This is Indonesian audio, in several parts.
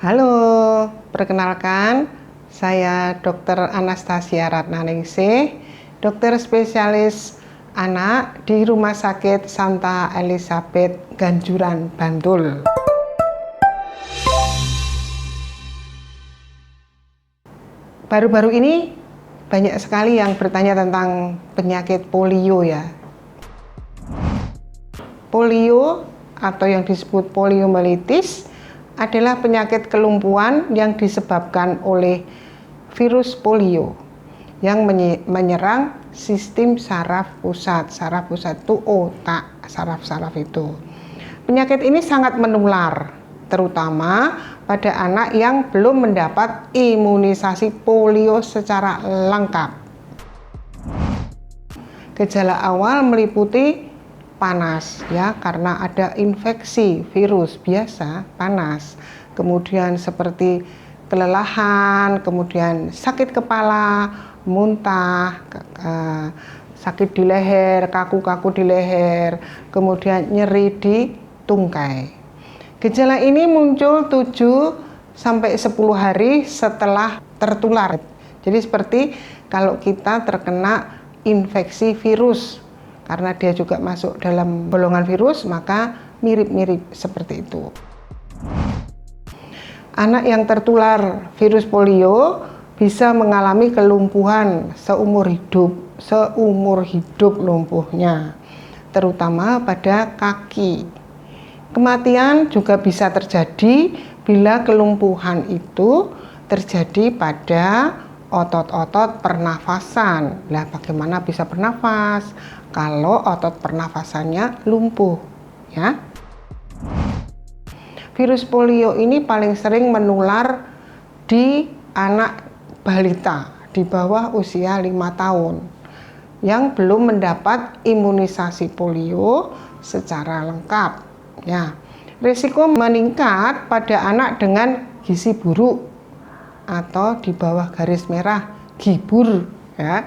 Halo, perkenalkan saya Dr. Anastasia Ratnaningsih, dokter spesialis anak di Rumah Sakit Santa Elizabeth Ganjuran, Bantul. Baru-baru ini banyak sekali yang bertanya tentang penyakit polio ya. Polio atau yang disebut poliomyelitis adalah penyakit kelumpuhan yang disebabkan oleh virus polio yang menyerang sistem saraf pusat. Saraf pusat itu otak, saraf-saraf itu. Penyakit ini sangat menular, terutama pada anak yang belum mendapat imunisasi polio secara lengkap. Gejala awal meliputi panas ya, karena ada infeksi virus biasa panas, kemudian seperti kelelahan, kemudian sakit kepala, muntah, sakit di leher, kaku-kaku di leher, kemudian nyeri di tungkai. Gejala ini muncul 7 sampai 10 hari setelah tertular. Jadi seperti kalau kita terkena infeksi virus, karena dia juga masuk dalam golongan virus, maka mirip-mirip seperti itu. Anak yang tertular virus polio bisa mengalami kelumpuhan seumur hidup lumpuhnya, terutama pada kaki. Kematian juga bisa terjadi bila kelumpuhan itu terjadi pada otot-otot pernafasan. Nah, bagaimana bisa bernafas kalau otot pernafasannya lumpuh ya? Virus polio ini paling sering menular di anak balita di bawah usia 5 tahun yang belum mendapat imunisasi polio secara lengkap ya. Risiko meningkat pada anak dengan gizi buruk atau di bawah garis merah GIBUR ya.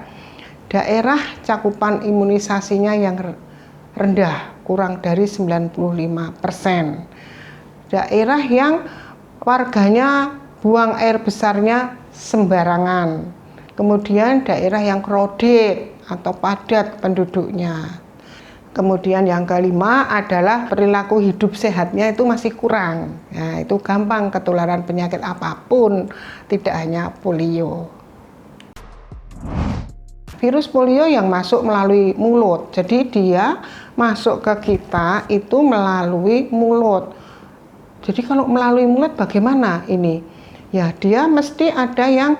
Daerah cakupan imunisasinya yang rendah, kurang dari 95%. Daerah yang warganya buang air besarnya sembarangan. Kemudian daerah yang crowded atau padat penduduknya. Kemudian yang kelima adalah perilaku hidup sehatnya itu masih kurang. Nah, itu gampang ketularan penyakit apapun, tidak hanya polio. Virus polio yang masuk melalui mulut. Jadi dia masuk ke kita itu melalui mulut. Jadi kalau melalui mulut bagaimana ini? Ya, dia mesti ada yang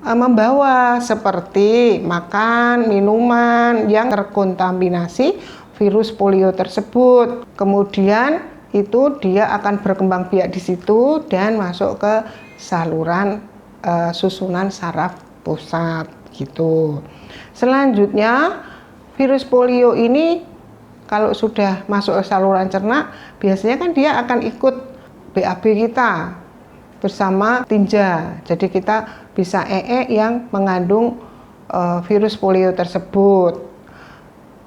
membawa, seperti makan, minuman yang terkontaminasi virus polio tersebut. Kemudian itu dia akan berkembang biak di situ dan masuk ke saluran susunan saraf pusat gitu. Selanjutnya virus polio ini kalau sudah masuk ke saluran cerna, biasanya kan dia akan ikut BAB kita bersama tinja. Jadi kita bisa yang mengandung virus polio tersebut.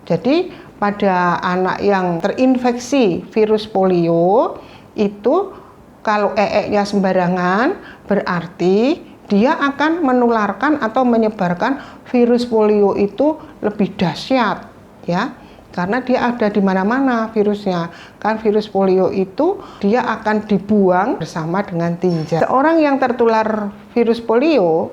Jadi pada anak yang terinfeksi virus polio itu kalau nya sembarangan, berarti dia akan menularkan atau menyebarkan virus polio itu lebih dahsyat ya. Karena dia ada di mana-mana virusnya. Kan virus polio itu dia akan dibuang bersama dengan tinja. Seorang yang tertular virus polio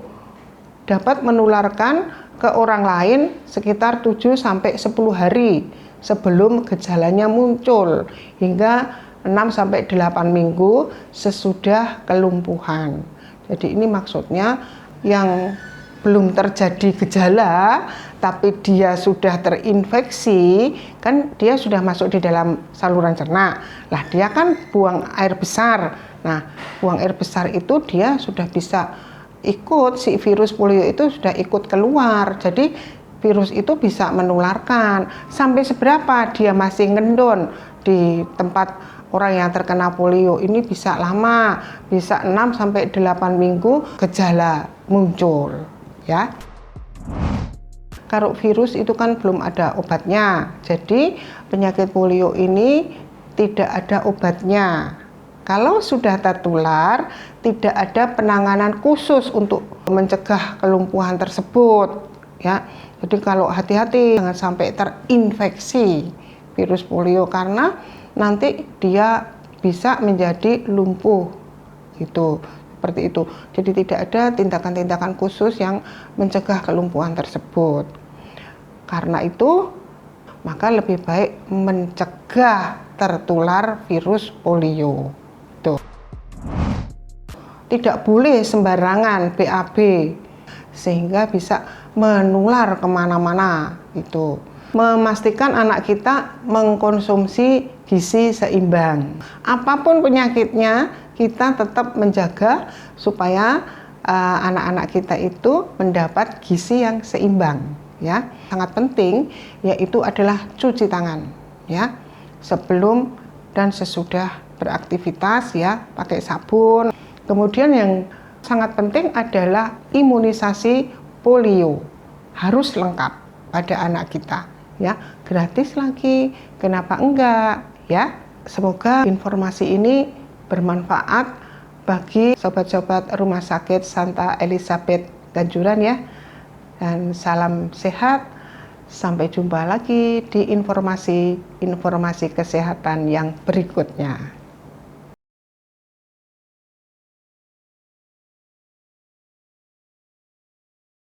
dapat menularkan ke orang lain sekitar 7 sampai 10 hari sebelum gejalanya muncul hingga 6 sampai 8 minggu sesudah kelumpuhan. Jadi ini maksudnya yang belum terjadi gejala tapi dia sudah terinfeksi, kan dia sudah masuk di dalam saluran cerna. Lah dia kan buang air besar. Nah, buang air besar itu dia sudah bisa ikut, si virus polio itu sudah ikut keluar. Jadi virus itu bisa menularkan. Sampai seberapa dia masih ngendon di tempat orang yang terkena polio ini bisa lama, bisa 6 sampai 8 minggu gejala muncul ya. Kalau virus itu kan belum ada obatnya. Jadi penyakit polio ini tidak ada obatnya. Kalau sudah tertular, tidak ada penanganan khusus untuk mencegah kelumpuhan tersebut, ya. Jadi kalau hati-hati jangan sampai terinfeksi virus polio karena nanti dia bisa menjadi lumpuh gitu. Seperti itu. Jadi tidak ada tindakan-tindakan khusus yang mencegah kelumpuhan tersebut. Karena itu, maka lebih baik mencegah tertular virus polio. Tuh. Tidak boleh sembarangan BAB sehingga bisa menular kemana-mana. Itu memastikan anak kita mengkonsumsi gizi seimbang. Apapun penyakitnya, kita tetap menjaga supaya anak-anak kita itu mendapat gizi yang seimbang, ya. Sangat penting yaitu adalah cuci tangan, ya, sebelum dan sesudah beraktivitas, ya, pakai sabun. Kemudian yang sangat penting adalah imunisasi polio harus lengkap pada anak kita, ya. Gratis lagi, kenapa enggak, ya. Semoga informasi ini bermanfaat bagi sobat-sobat Rumah Sakit Santa Elizabeth Ganjuran, ya. Dan salam sehat. Sampai jumpa lagi di informasi kesehatan yang berikutnya.